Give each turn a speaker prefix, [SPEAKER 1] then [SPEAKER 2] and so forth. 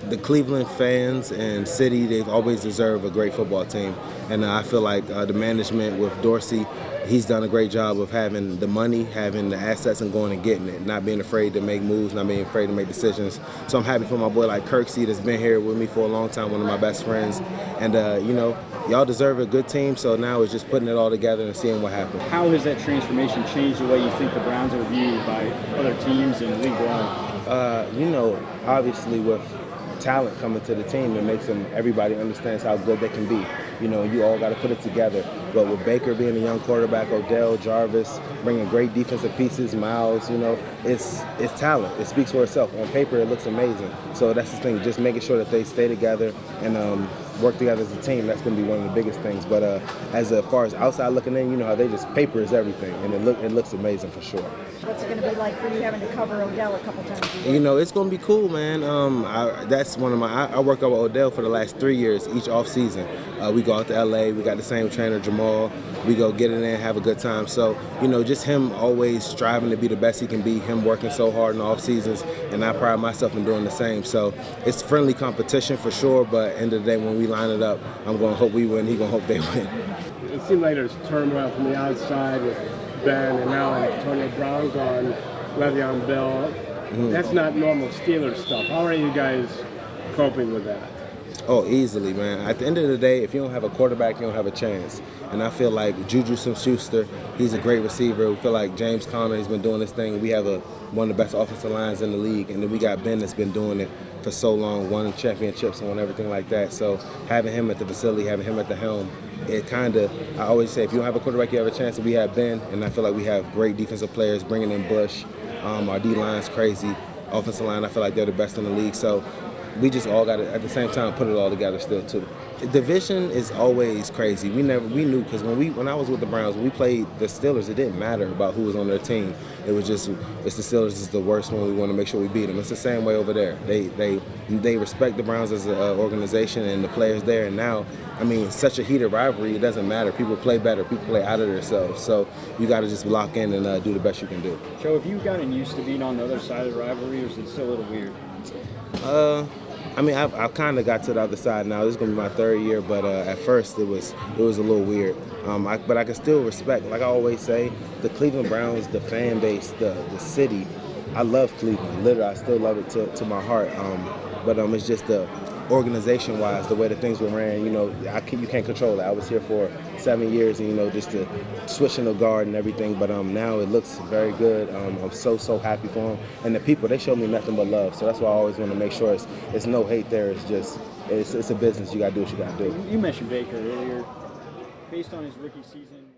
[SPEAKER 1] the Cleveland fans and city, they've always deserved a great football team. And I feel like the management with Dorsey, he's done a great job of having the money, having the assets, and going and getting it, not being afraid to make moves, not being afraid to make decisions. So I'm happy for my boy like Kirksey that's been here with me for a long time, one of my best friends. And, y'all deserve a good team, so now it's just putting it all together and seeing what happens.
[SPEAKER 2] How has that transformation changed the way you think the Browns are viewed by other teams and league-wide?
[SPEAKER 1] Obviously with talent coming to the team, it makes everybody understands how good they can be. You all got to put it together. But with Baker being a young quarterback, Odell, Jarvis, bringing great defensive pieces, Miles, it's talent. It speaks for itself. On paper, it looks amazing. So that's the thing, just making sure that they stay together and work together as a team. That's going to be one of the biggest things. But as far as outside looking in, how they just paper is everything, and it looks amazing for sure.
[SPEAKER 3] What's it going to be like for you having to cover Odell a couple times?
[SPEAKER 1] It's going to be cool, man. That's one of I worked out with Odell for the last 3 years, each off season. We go out to LA. We got the same trainer, Jamal. We go get in there and have a good time. So, just him always striving to be the best he can be, him working so hard in the off seasons, and I pride myself in doing the same. So it's friendly competition for sure, but end of the day, when we line it up, I'm going to hope we win. He's going to hope they win.
[SPEAKER 4] It seemed like there's turmoil from the outside with Ben and now Antonio Brown gone, Le'Veon Bell. That's not normal Steelers stuff. How are you guys coping with that?
[SPEAKER 1] Oh, easily, man. At the end of the day, if you don't have a quarterback, you don't have a chance. And I feel like Juju Smith-Schuster, he's a great receiver. We feel like James Conner, he's been doing this thing. We have one of the best offensive lines in the league. And then we got Ben that's been doing it for so long, won championships and won everything like that. So having him at the facility, having him at the helm, I always say, if you don't have a quarterback, you have a chance. And we have Ben, and I feel like we have great defensive players, bringing in Bush. Our D-line's crazy. Offensive line, I feel like they're the best in the league. So we just all got to, at the same time, put it all together still, too. Division is always crazy. We knew, because when I was with the Browns, when we played the Steelers, it didn't matter about who was on their team. It was just, it's the Steelers is the worst one. We want to make sure we beat them. It's the same way over there. They respect the Browns as an organization and the players there. And now, such a heated rivalry, it doesn't matter. People play better. People play out of themselves. So you got to just lock in and do the best you can do.
[SPEAKER 2] Joe, have you gotten used to being on the other side of the rivalry, or is it still a little weird?
[SPEAKER 1] I've kind of got to the other side now. This is going to be my third year, but at first it was a little weird. But I can still respect, like I always say, the Cleveland Browns, the fan base, the city. I love Cleveland. Literally, I still love it to my heart. But it's just the organization-wise, the way that things were ran. You can't control it. I was here for 7 years, and just to switching the guard and everything. But now it looks very good. I'm so happy for them, and the people. They show me nothing but love. So that's why I always want to make sure it's no hate there. It's just it's a business. You got to do what you got to do.
[SPEAKER 2] You mentioned Baker earlier. Based on his rookie season.